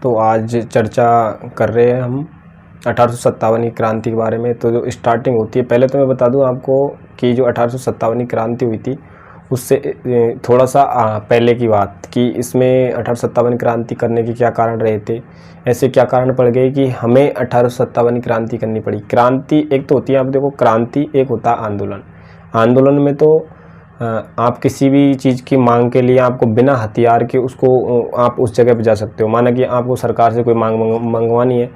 तो आज चर्चा कर रहे हैं हम 1857 की क्रांति के बारे में। तो जो स्टार्टिंग होती है, पहले तो मैं बता दूं आपको कि जो 1857 की क्रांति हुई थी उससे थोड़ा सा पहले की बात कि इसमें 1857 क्रांति करने के क्या कारण रहे थे, ऐसे क्या कारण पड़ गए कि हमें 1857 क्रांति करनी पड़ी। क्रांति एक तो होती है, आप देखो, क्रांति एक होता है आंदोलन। आंदोलन में तो आप किसी भी चीज़ की मांग के लिए आपको बिना हथियार के उसको आप उस जगह पे जा सकते हो। माना कि आपको सरकार से कोई मांग मंगवानी है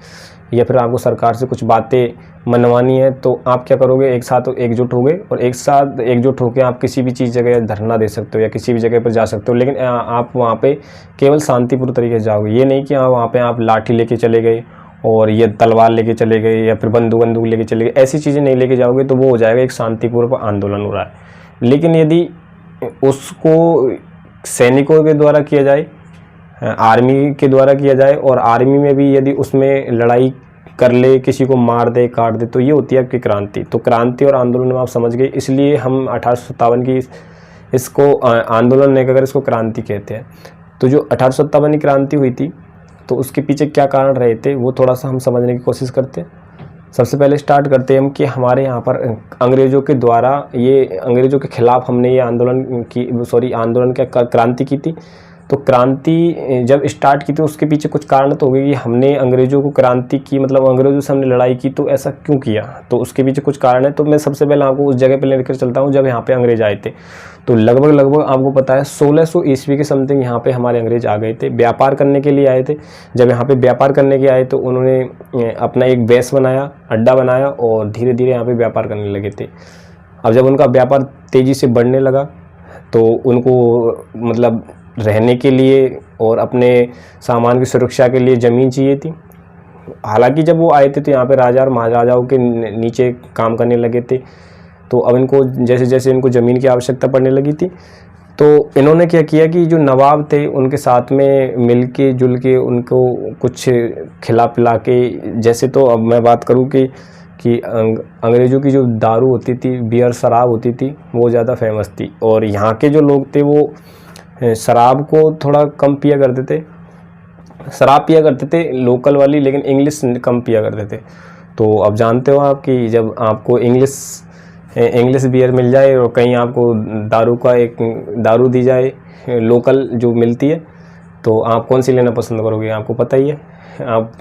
या फिर आपको सरकार से कुछ बातें मनवानी है, तो आप क्या करोगे, एक साथ एकजुट हो गए और एक साथ एकजुट होकर आप किसी भी चीज़ जगह धरना दे सकते हो या किसी भी जगह पर जा सकते हो। लेकिन आप वहाँ पे केवल शांतिपूर्ण तरीके से जाओगे, ये नहीं कि वहाँ पे आप लाठी लेके चले गए और ये तलवार लेके चले गए या फिर बंदूक लेके चले गए, ऐसी चीज़ें नहीं लेके जाओगे तो वो हो जाएगा एक शांतिपूर्ण आंदोलन हो रहा है। लेकिन यदि उसको सैनिकों के द्वारा किया जाए, आर्मी के द्वारा किया जाए, और आर्मी में भी यदि उसमें लड़ाई कर ले, किसी को मार दे, काट दे, तो ये होती है आपकी क्रांति। तो क्रांति और आंदोलन में आप समझ गए, इसलिए हम 1857 की इसको आंदोलन नहीं कहकर इसको क्रांति कहते हैं। तो जो 1857 की क्रांति हुई थी तो उसके पीछे क्या कारण रहे थे वो थोड़ा सा हम समझने की कोशिश करते हैं। सबसे पहले स्टार्ट करते हैं हम कि हमारे यहाँ पर अंग्रेज़ों के द्वारा, ये अंग्रेज़ों के ख़िलाफ़ हमने ये आंदोलन क्या क्रांति की थी। तो क्रांति जब स्टार्ट की थी उसके पीछे कुछ कारण तो हो गए कि हमने अंग्रेज़ों को क्रांति की, मतलब अंग्रेज़ों से हमने लड़ाई की, तो ऐसा क्यों किया, तो उसके पीछे कुछ कारण है। तो मैं सबसे पहले आपको उस जगह पर लेकर चलता हूँ जब यहाँ पे अंग्रेज़ आए थे। तो लगभग आपको पता है 1600 ईस्वी के समथिंग यहाँ पे हमारे अंग्रेज़ आ गए थे, व्यापार करने के लिए आए थे। जब यहाँ पे व्यापार करने के आए तो उन्होंने अपना एक बेस बनाया, अड्डा बनाया और धीरे धीरे यहाँ पे व्यापार करने लगे थे। अब जब उनका व्यापार तेज़ी से बढ़ने लगा तो उनको मतलब रहने के लिए और अपने सामान की सुरक्षा के लिए ज़मीन चाहिए थी। हालांकि जब वो आए थे तो यहाँ पे राजा और महाराजाओं के नीचे काम करने लगे थे, तो अब इनको जैसे जैसे इनको ज़मीन की आवश्यकता पड़ने लगी थी तो इन्होंने क्या किया कि जो नवाब थे उनके साथ में मिल के जुल के उनको कुछ खिला पिला के, जैसे तो अब मैं बात करूँ कि अंग्रेज़ों की जो दारू होती थी, बियर शराब होती थी, वो ज़्यादा फेमस थी। और यहाँ के जो लोग थे वो शराब को थोड़ा कम पिया करते थे, शराब पिया करते थे लोकल वाली, लेकिन इंग्लिश कम पिया करते थे। तो अब जानते हो आप कि जब आपको इंग्लिश बियर मिल जाए और कहीं आपको दारू दी जाए लोकल जो मिलती है, तो आप कौन सी लेना पसंद करोगे, आपको पता ही है। आप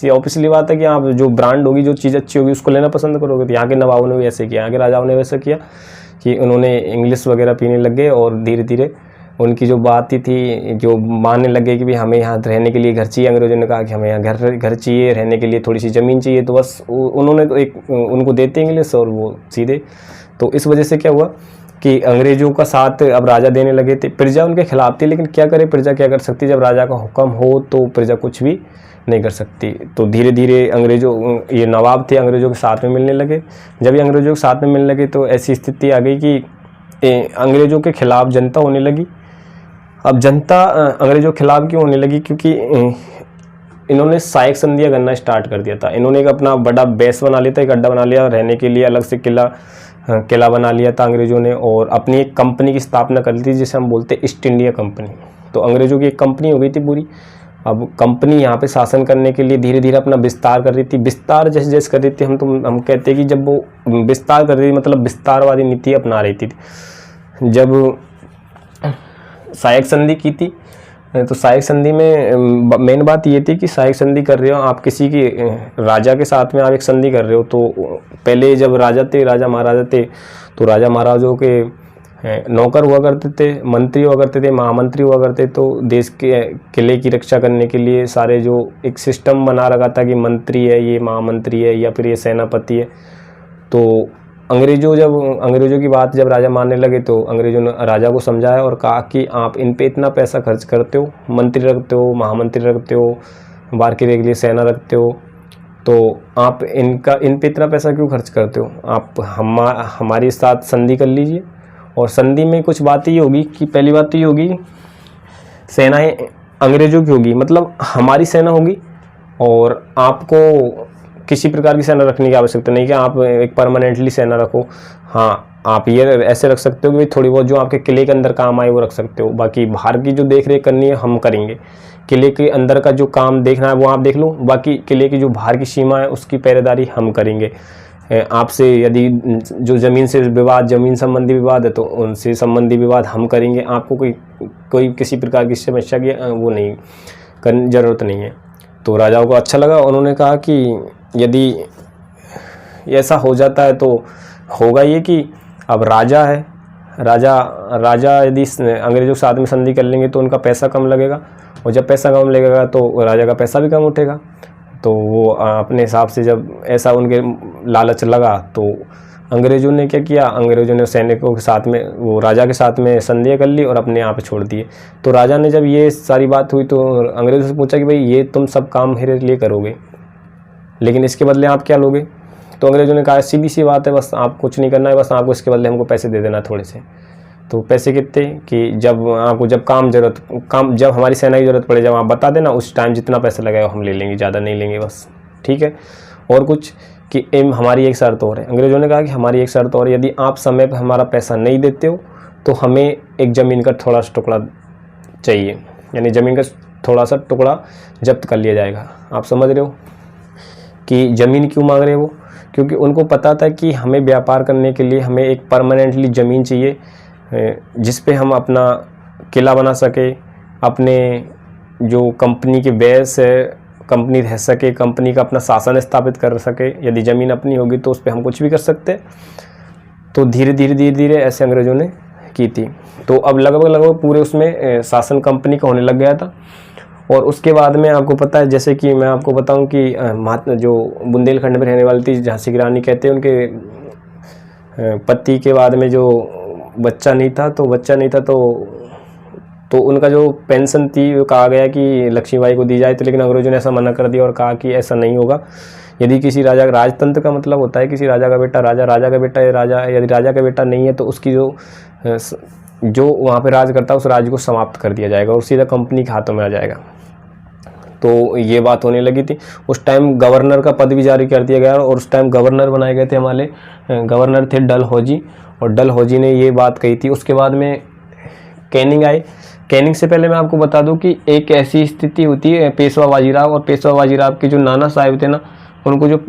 ऑब्वियसली बात है कि आप जो ब्रांड होगी, जो चीज़ अच्छी होगी उसको लेना पसंद करोगे। तो यहाँ के नवाबों ने भी ऐसे किया, यहाँ के राजाओं ने वैसे किया कि उन्होंने इंग्लिश वगैरह पीने लग गए और धीरे धीरे उनकी जो बात थी जो मानने लगे कि भी हमें यहाँ रहने के लिए घर चाहिए। अंग्रेज़ों ने कहा कि हमें यहाँ घर चाहिए, रहने के लिए थोड़ी सी ज़मीन चाहिए, तो बस उन्होंने तो उनको देते इंग्लिश और वो सीधे। तो इस वजह से क्या हुआ कि अंग्रेज़ों का साथ अब राजा देने लगे थे। प्रजा उनके खिलाफ थी, लेकिन क्या करे, प्रजा क्या कर सकती, जब राजा का हुक्म हो तो प्रजा कुछ भी नहीं कर सकती। तो धीरे धीरे ये नवाब थे अंग्रेज़ों के साथ में मिलने लगे। जब ये अंग्रेज़ों के साथ में मिलने लगे तो ऐसी स्थिति आ गई कि अंग्रेज़ों के खिलाफ जनता होने लगी। अब जनता अंग्रेज़ों के खिलाफ क्यों होने लगी, क्योंकि इन्होंने सहायक संधियाँ करना स्टार्ट कर दिया था। इन्होंने एक अपना बड़ा बेस बना लिया था, एक अड्डा बना लिया, रहने के लिए अलग से किला बना लिया था अंग्रेज़ों ने, और अपनी एक कंपनी की स्थापना कर ली थी जिसे हम बोलते हैं ईस्ट इंडिया कंपनी। तो अंग्रेज़ों की एक कंपनी हो गई थी पूरी। अब कंपनी यहाँ पे शासन करने के लिए धीरे धीरे अपना विस्तार कर रही थी। विस्तार जैसे जैसे कर रही थी, हम कहते हैं कि जब वो विस्तार कर रही थी मतलब विस्तारवादी नीति अपना रही थी। जब सहायक संधि की थी तो सहायक संधि में मेन बात ये थी कि सहायक संधि कर रहे हो आप किसी की राजा के साथ में, आप एक संधि कर रहे हो। तो पहले जब राजा महाराजा थे तो राजा महाराजाओं के नौकर हुआ करते थे, मंत्री हुआ करते थे, महामंत्री हुआ करते। तो देश के किले की रक्षा करने के लिए सारे जो एक सिस्टम बना रखा था कि मंत्री है, ये महामंत्री है या फिर ये सेनापति है। तो अंग्रेज़ों की बात जब राजा मानने लगे तो अंग्रेज़ों ने राजा को समझाया और कहा कि आप इन पे इतना पैसा खर्च करते हो, मंत्री रखते हो, महामंत्री रखते हो, बाहर के लिए सेना रखते हो, तो आप इन पे इतना पैसा क्यों खर्च करते हो, आप हमारे साथ संधि कर लीजिए। और संधि में कुछ बात ये होगी कि पहली बात तो ये होगी, सेनाएँ अंग्रेज़ों की होगी, मतलब हमारी सेना होगी, और आपको किसी प्रकार की सेना रखने की आवश्यकता नहीं कि आप एक परमानेंटली सेना रखो। हाँ, आप ये ऐसे रख सकते हो कि थोड़ी बहुत जो आपके किले के अंदर काम आए वो रख सकते हो, बाकी बाहर की जो देख रेख करनी है हम करेंगे। किले के अंदर का जो काम देखना है वो आप देख लो, बाकी किले की जो बाहर की सीमा है उसकी पहरेदारी हम करेंगे। आपसे यदि जो ज़मीन से विवाद, ज़मीन संबंधी विवाद है तो उनसे संबंधी विवाद हम करेंगे। आपको कोई किसी प्रकार की समस्या की वो नहीं करनी, ज़रूरत नहीं है। तो राजाओं को अच्छा लगा। उन्होंने कहा कि यदि ऐसा हो जाता है तो होगा ये कि अब राजा है, राजा यदि अंग्रेज़ों के साथ में संधि कर लेंगे तो उनका पैसा कम लगेगा, और जब पैसा कम लगेगा तो राजा का पैसा भी कम उठेगा। तो वो अपने हिसाब से जब ऐसा उनके लालच लगा तो अंग्रेज़ों ने क्या किया, अंग्रेज़ों ने सैनिकों के साथ में वो राजा के साथ में संधि कर ली और अपने यहाँ पे छोड़ दिए। तो राजा ने जब ये सारी बात हुई तो अंग्रेज़ों से पूछा कि भाई ये तुम सब काम मेरे लिए करोगे, लेकिन इसके बदले आप क्या लोगे? तो अंग्रेज़ों ने कहा सीधी सी बात है, बस आप कुछ नहीं करना है, बस आपको इसके बदले हमको पैसे दे देना थोड़े से। तो पैसे कितने कि जब आपको जब हमारी सेना की ज़रूरत पड़े, जब आप बता देना उस टाइम जितना पैसा लगेगा हम ले लेंगे, ज़्यादा नहीं लेंगे बस, ठीक है। और कुछ कि हमारी एक शर्त और है। अंग्रेज़ों ने कहा कि हमारी एक शर्त और, यदि आप समय पर हमारा पैसा नहीं देते हो तो हमें एक ज़मीन का थोड़ा सा टुकड़ा चाहिए, यानी ज़मीन का थोड़ा सा टुकड़ा जब्त कर लिया जाएगा। आप समझ रहे हो कि ज़मीन क्यों मांग रहे हैं वो? क्योंकि उनको पता था कि हमें व्यापार करने के लिए हमें एक परमानेंटली ज़मीन चाहिए जिस पे हम अपना किला बना सके, अपने जो कंपनी के बेस है, कंपनी रह सके, कंपनी का अपना शासन स्थापित कर सके। यदि ज़मीन अपनी होगी तो उस पर हम कुछ भी कर सकते। तो धीरे धीरे ऐसे अंग्रेज़ों ने की थी। तो अब लगभग पूरे उसमें शासन कंपनी का होने लग गया था। और उसके बाद में आपको पता है, जैसे कि मैं आपको बताऊं कि महात्मा जो बुंदेलखंड में रहने वाली थी झांसी की रानी कहते हैं, उनके पति के बाद में जो बच्चा नहीं था तो उनका जो पेंशन थी वो कहा गया कि लक्ष्मीबाई को दी जाए। तो लेकिन अंग्रेजों ने ऐसा मना कर दिया और कहा कि ऐसा नहीं होगा। यदि किसी राजा, राजतंत्र का मतलब होता है किसी राजा का बेटा राजा, राजा का बेटा राजा, यदि राजा का बेटा नहीं है तो उसकी जो वहाँ पे राज करता है उस राज्य को समाप्त कर दिया जाएगा और सीधा कंपनी के हाथों में आ जाएगा। तो ये बात होने लगी थी। उस टाइम गवर्नर का पद भी जारी कर दिया गया और उस टाइम गवर्नर बनाए गए थे हमारे गवर्नर थे डलहौजी, और डलहौजी ने ये बात कही थी। उसके बाद में कैनिंग आए। कैनिंग से पहले मैं आपको बता दूं कि एक ऐसी स्थिति होती है पेशवा बाजीराव, और पेशवा बाजीराव के जो नाना साहिब थे ना, उनको जो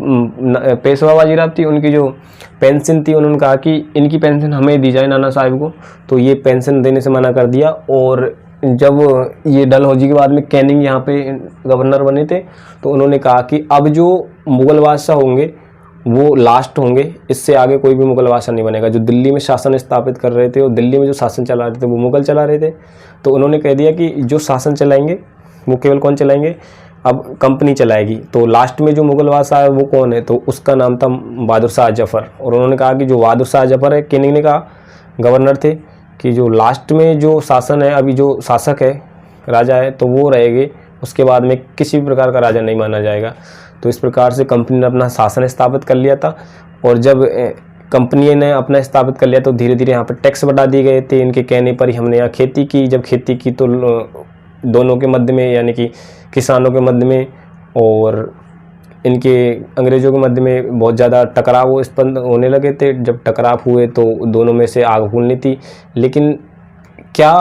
पेशवा बाजीराव थी उनकी जो पेंशन थी, उन्होंने कहा कि इनकी पेंशन हमें दी जाए नाना साहिब को। तो ये पेंशन देने से मना कर दिया। और जब ये डलहौजी के बाद में कैनिंग यहाँ पे गवर्नर बने थे तो उन्होंने कहा कि अब जो मुगल बादशाह होंगे वो लास्ट होंगे, इससे आगे कोई भी मुगल बादशाह नहीं बनेगा। जो दिल्ली में शासन स्थापित कर रहे थे और दिल्ली में जो शासन चला रहे थे वो मुगल चला रहे थे। तो उन्होंने कह दिया कि जो शासन चलाएंगे वो केवल कौन चलाएंगे, अब कंपनी चलाएगी। तो लास्ट में जो मुगल बादशाह है वो कौन है, तो उसका नाम था बहादुर शाह जफर। और उन्होंने कहा कि जो बहादुर शाह जफर है, कैनिंग ने कहा, गवर्नर थे, कि जो लास्ट में जो शासन है, अभी जो शासक है, राजा है, तो वो रहेंगे, उसके बाद में किसी भी प्रकार का राजा नहीं माना जाएगा। तो इस प्रकार से कंपनी ने अपना शासन स्थापित कर लिया था। और जब कंपनी ने अपना स्थापित कर लिया तो धीरे धीरे यहाँ पर टैक्स बढ़ा दिए गए थे। इनके कहने पर ही हमने यहाँ खेती की। जब खेती की तो दोनों के मध्य में, यानी कि किसानों के मध्य में और इनके अंग्रेज़ों के मध्य में बहुत ज़्यादा टकराव उत्पन्न होने लगे थे। जब टकराव हुए तो दोनों में से आग फूलनी थी। लेकिन क्या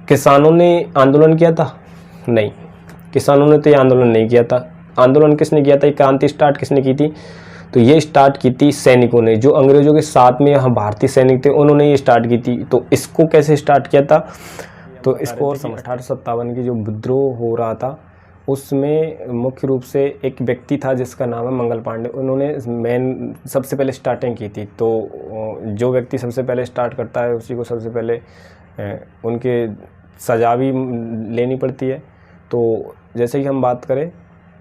किसानों ने आंदोलन किया था? नहीं, किसानों ने तो ये आंदोलन नहीं किया था। आंदोलन किसने किया था, ये क्रांति स्टार्ट किसने की थी? तो ये स्टार्ट की थी सैनिकों ने, जो अंग्रेज़ों के साथ में यहाँ भारतीय सैनिक थे, उन्होंने ये स्टार्ट की थी। तो इसको कैसे स्टार्ट किया था, तो इसको 1857 की जो विद्रोह हो रहा था उसमें मुख्य रूप से एक व्यक्ति था जिसका नाम है मंगल पांडे। उन्होंने सबसे पहले स्टार्टिंग की थी। तो जो व्यक्ति सबसे पहले स्टार्ट करता है उसी को सबसे पहले उनके सजा भी लेनी पड़ती है। तो जैसे कि हम बात करें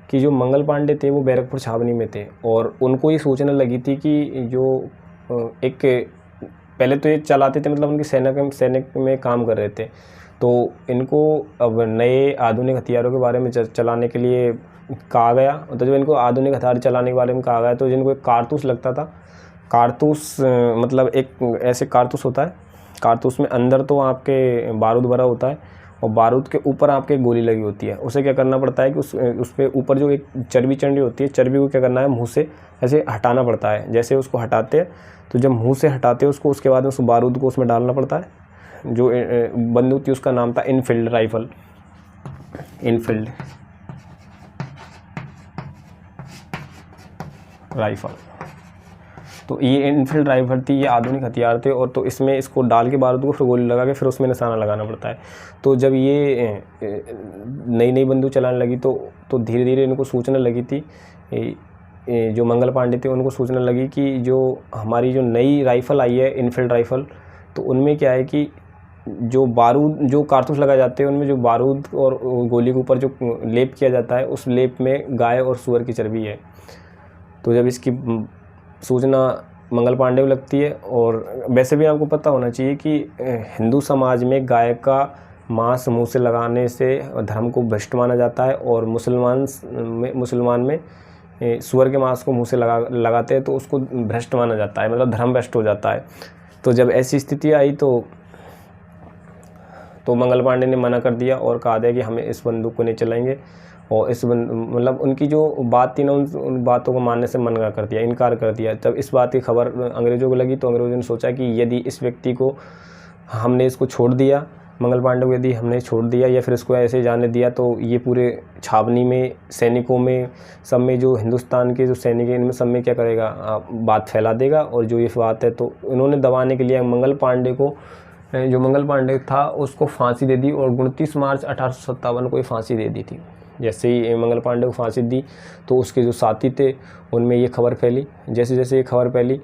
कि जो मंगल पांडे थे वो बैरकपुर छावनी में थे और उनको ये सोचने लगी थी कि जो एक पहले तो ये चलाते थे, मतलब उनकी सैनिक में काम कर रहे थे। तो इनको अब नए आधुनिक हथियारों के बारे में चलाने के लिए कहा गया। तो जब इनको आधुनिक हथियार चलाने के बारे में कहा गया तो जिनको एक कारतूस लगता था, कारतूस मतलब एक ऐसे कारतूस होता है, कारतूस में अंदर तो आपके बारूद भरा होता है और बारूद के ऊपर आपके गोली लगी होती है। उसे क्या करना पड़ता है कि उस पे ऊपर जो एक चर्बी चंडी होती है, चर्बी को क्या करना है, मुंह से ऐसे हटाना पड़ता है। जैसे उसको हटाते हैं तो जब मुंह से हटाते हैं उसको, उसके बाद में उस बारूद को उसमें डालना पड़ता है। जो बंदूक थी उसका नाम था इनफील्ड राइफल। Enfield rifle. तो ये इनफील्ड राइफल थी, ये आधुनिक हथियार थे, और तो इसमें इसको डाल के बारूद को फिर गोली लगा के फिर उसमें निशाना लगाना पड़ता है। तो जब ये नई नई बंदूक चलाने लगी तो धीरे धीरे इनको सूचना लगी थी, जो मंगल पांडे थे उनको सूचना लगी कि जो हमारी जो नई राइफ़ल आई है इनफील्ड राइफ़ल, तो उनमें क्या है कि जो बारूद, जो कारतूस लगाए जाते हैं उनमें जो बारूद और गोली के ऊपर जो लेप किया जाता है, उस लेप में गाय और सूअर की चर्बी है। तो जब इसकी सूचना मंगल पांडे को लगती है, और वैसे भी आपको पता होना चाहिए कि हिंदू समाज में गाय का मांस मुंह से लगाने से धर्म को भ्रष्ट माना जाता है, और मुसलमान में सूअर के मांस को मुंह से लगाते हैं तो उसको भ्रष्ट माना जाता है, मतलब धर्म भ्रष्ट हो जाता है। तो जब ऐसी स्थिति आई तो मंगल पांडे ने मना कर दिया और कहा दिया कि हमें इस बंदूक को नहीं चलाएंगे, और मतलब उनकी जो बात थी ना, उन बातों को मानने से मना कर दिया, इनकार कर दिया। जब इस बात की खबर अंग्रेज़ों को लगी तो अंग्रेज़ों ने सोचा कि यदि इस व्यक्ति को हमने इसको छोड़ दिया, मंगल पांडे को यदि हमने छोड़ दिया या फिर इसको ऐसे जाने दिया, तो ये पूरे छावनी में, सैनिकों में, सब में, जो हिंदुस्तान के जो सैनिक हैं इनमें सब में क्या करेगा, बात फैला देगा। और जो ये बात है, तो इन्होंने दबाने के लिए मंगल पांडे को, जो मंगल पांडे था उसको फांसी दे दी, और 29 मार्च 1857 को ये फांसी दे दी थी। जैसे ही मंगल पांडे को फांसी दी तो उसके जो साथी थे उनमें ये खबर फैली। जैसे जैसे ये खबर फैली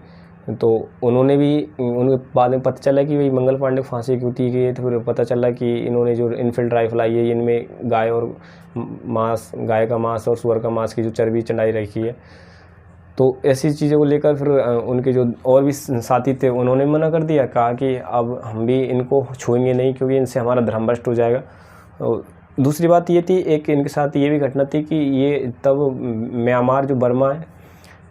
तो उन्हें बाद में पता चला कि भाई मंगल पांडे को फांसी क्यों दी गई है। तो फिर पता चला कि इन्होंने जो इनफील्ड राइफल आई है, इनमें गाय का मांस और सूअर का मांस की जो चर्बी चढ़ाई रखी है। तो ऐसी चीज़ों को लेकर फिर उनके जो और भी साथी थे उन्होंने मना कर दिया, कहा कि अब हम भी इनको छुएंगे नहीं, क्योंकि इनसे हमारा धर्म भ्रष्ट हो जाएगा। और दूसरी बात ये थी, एक इनके साथ ये भी घटना थी कि ये तब म्यांमार जो बर्मा है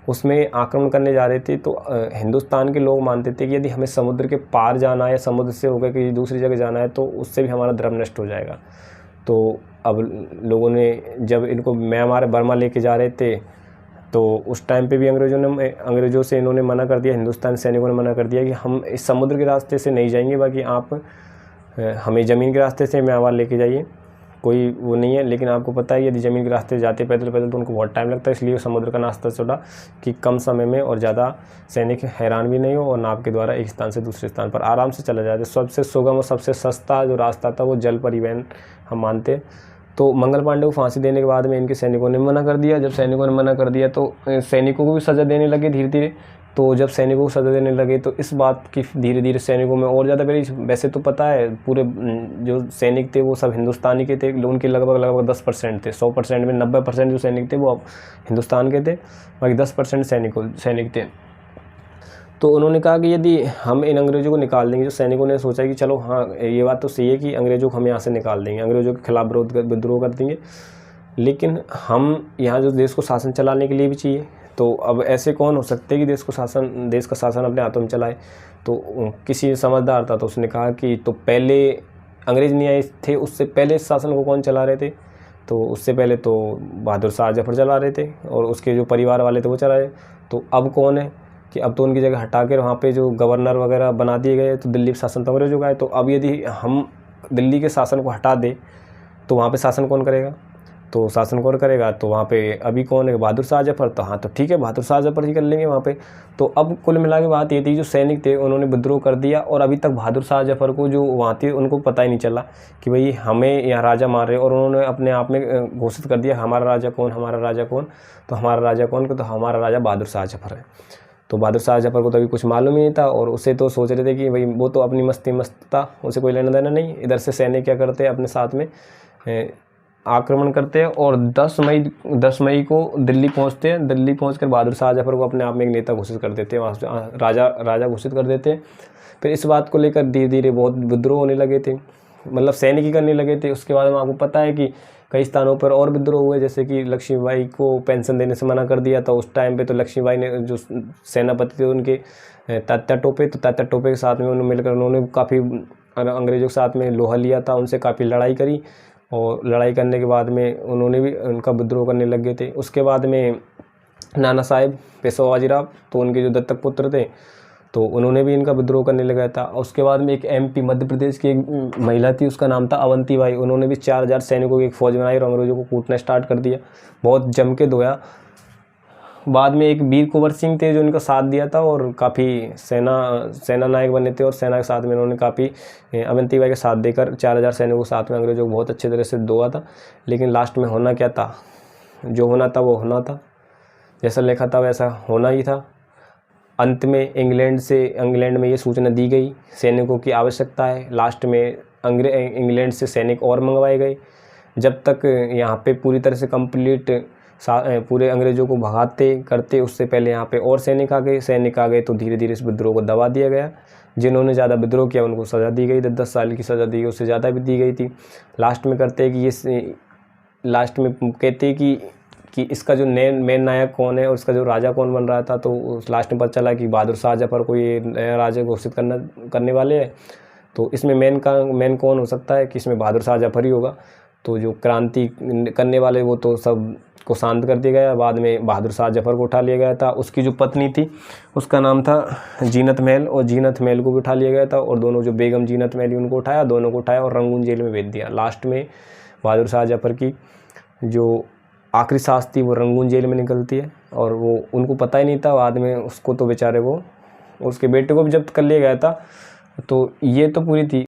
उसमें आक्रमण करने जा रहे थे। तो हिंदुस्तान के लोग मानते थे कि यदि हमें समुद्र के पार जाना है या समुद्र से होकर कहीं दूसरी जगह जाना है तो उससे भी हमारा धर्म नष्ट हो जाएगा। तो अब लोगों ने जब इनको म्यांमार बर्मा लेके जा रहे थे तो उस टाइम पे भी अंग्रेज़ों से इन्होंने मना कर दिया, हिंदुस्तानी सैनिकों ने मना कर दिया कि हम इस समुद्र के रास्ते से नहीं जाएंगे, बाकी आप हमें ज़मीन के रास्ते से म्यांमार लेके जाइए, कोई वो नहीं है। लेकिन आपको पता है यदि ज़मीन के रास्ते जाते पैदल तो उनको बहुत टाइम लगता है, इसलिए समुद्र का रास्ता छोड़ा कि कम समय में और ज़्यादा सैनिक हैरान भी नहीं हो, और नाव के द्वारा एक स्थान से दूसरे स्थान पर आराम से चला जाए। सबसे सुगम और सबसे सस्ता जो रास्ता था वो जल परिवहन हम मानते। तो मंगल पांडे को फांसी देने के बाद में इनके सैनिकों ने मना कर दिया। जब सैनिकों ने मना कर दिया तो सैनिकों को भी सज़ा देने लगे धीरे धीरे। तो जब सैनिकों को सज़ा देने लगे तो इस बात की धीरे धीरे सैनिकों में और ज़्यादा बढ़ी। वैसे तो पता है पूरे जो सैनिक थे वो सब हिंदुस्तानी के थे, उनके लगभग 10% थे। 100% में 90% जो सैनिक थे वो हिंदुस्तान के थे, बाकी 10% सैनिक थे। तो उन्होंने कहा कि यदि हम इन अंग्रेज़ों को निकाल देंगे, जो सैनिकों ने सोचा कि चलो हाँ ये बात तो सही है कि अंग्रेज़ों को हम यहाँ से निकाल देंगे, अंग्रेज़ों के खिलाफ विद्रोह कर देंगे, लेकिन हम यहाँ जो देश को शासन चलाने के लिए भी चाहिए। तो अब ऐसे कौन हो सकते हैं कि देश का शासन अपने हाथों में चलाए। तो किसी समझदार था तो उसने कहा कि तो पहले अंग्रेज़ नहीं आए थे, उससे पहले इस शासन को कौन चला रहे थे। तो उससे पहले तो बहादुर शाह जफर चला रहे थे और उसके जो परिवार वाले थे वो चला रहे। तो अब कौन है कि अब तो उनकी जगह हटा कर वहाँ पे जो गवर्नर वगैरह बना दिए गए, तो दिल्ली शासन तो अंग्रेज़ों का है। तो अब यदि हम दिल्ली के शासन को हटा दें तो वहाँ पे शासन कौन करेगा, तो शासन कौन करेगा, तो वहाँ पे अभी कौन है, बहादुर शाह जफर। तो हाँ तो ठीक है, बहादुर शाह जफर ही कर लेंगे वहाँ पे। तो अब कुल मिला के बात ये थी, जो सैनिक थे उन्होंने विद्रोह कर दिया, और अभी तक बहादुर शाह जफर को जो वहाँ थे उनको पता ही नहीं चला कि भाई हमें यहाँ राजा मार रहे, और उन्होंने अपने आप में घोषित कर दिया हमारा राजा कौन, हमारा राजा कौन। तो हमारा राजा कौन, तो हमारा राजा बहादुर शाह जफर है। तो बहादुर शाह जफर को तो अभी कुछ मालूम ही नहीं था, और उसे तो सोच रहे थे कि भाई वो तो अपनी मस्ती मस्त था, उसे कोई लेना देना नहीं। इधर से सैनिक क्या करते अपने साथ में आक्रमण करते हैं, और 10 मई को दिल्ली पहुंचते हैं। दिल्ली पहुंचकर बहादुर शाह जफर को अपने आप में एक नेता घोषित कर देते हैं, वहाँ से राजा घोषित कर देते हैं। फिर इस बात को लेकर धीरे धीरे बहुत विद्रोह होने लगे थे, मतलब सैनिक ही करने लगे थे। उसके बाद में आपको पता है कि कई स्थानों पर और विद्रोह हुए, जैसे कि लक्ष्मीबाई को पेंशन देने से मना कर दिया था उस टाइम पे। तो लक्ष्मीबाई ने जो सेनापति थे उनके तात्या टोपे के साथ में उन्होंने मिलकर उन्होंने काफ़ी अंग्रेज़ों के साथ में लोहा लिया था, उनसे काफ़ी लड़ाई करी, और लड़ाई करने के बाद में उन्होंने भी उनका विद्रोह करने लग गए थे। उसके बाद में नाना साहेब पेशवा बाजीराव, तो उनके जो दत्तक पुत्र थे तो उन्होंने भी इनका विद्रोह करने लगाया था। उसके बाद में एक MP मध्य प्रदेश की एक महिला थी, उसका नाम था अवंती बाई। उन्होंने भी 4000 सैनिकों की एक फ़ौज बनाई और अंग्रेज़ों को कूटना स्टार्ट कर दिया, बहुत जम के धोया। बाद में एक वीर कुंवर सिंह थे जो इनका साथ दिया था और काफ़ी सेना नायक बने थे, और सेना के साथ में इन्होंने काफ़ी अवंती बाई के साथ देकर 4000 सैनिकों के साथ में अंग्रेज़ों को बहुत अच्छे तरह से धोया था। लेकिन लास्ट में होना क्या था, जो होना था वो होना था, जैसा लिखा था वैसा होना ही था। अंत में इंग्लैंड में ये सूचना दी गई सैनिकों की आवश्यकता है। लास्ट में इंग्लैंड से सैनिक और मंगवाए गए। जब तक यहाँ पे पूरी तरह से कंप्लीट पूरे अंग्रेज़ों को भगाते करते, उससे पहले यहाँ पे और सैनिक आ गए तो धीरे धीरे इस विद्रोह को दबा दिया गया। जिन्होंने ज़्यादा विद्रोह किया उनको सज़ा दी गई, 10-10 साल की सज़ा दी गई, उससे ज़्यादा भी दी गई थी। लास्ट में कहते कि इसका जो मेन नायक कौन है और इसका जो राजा कौन बन रहा था, तो लास्ट में पता चला कि बहादुर शाह जफर को ये नया राजा घोषित करने वाले हैं। तो इसमें मेन कौन हो सकता है कि इसमें बहादुर शाह जफर ही होगा। तो जो क्रांति करने वाले वो तो सब को शांत कर दिया गया। बाद में बहादुर शाह जफर को उठा लिया गया था। उसकी जो पत्नी थी उसका नाम था जीनत महल, और जीनत महल को भी उठा लिया गया था, और दोनों जो बेगम जीनत महल उनको उठाया, दोनों को उठाया और रंगून जेल में भेज दिया। लास्ट में बहादुर शाह जफर की जो आखिरी सांस थी वो रंगून जेल में निकलती है, और वो उनको पता ही नहीं था। बाद में उसको तो बेचारे को उसके बेटे को भी जब्त कर लिया गया था। तो ये तो पूरी थी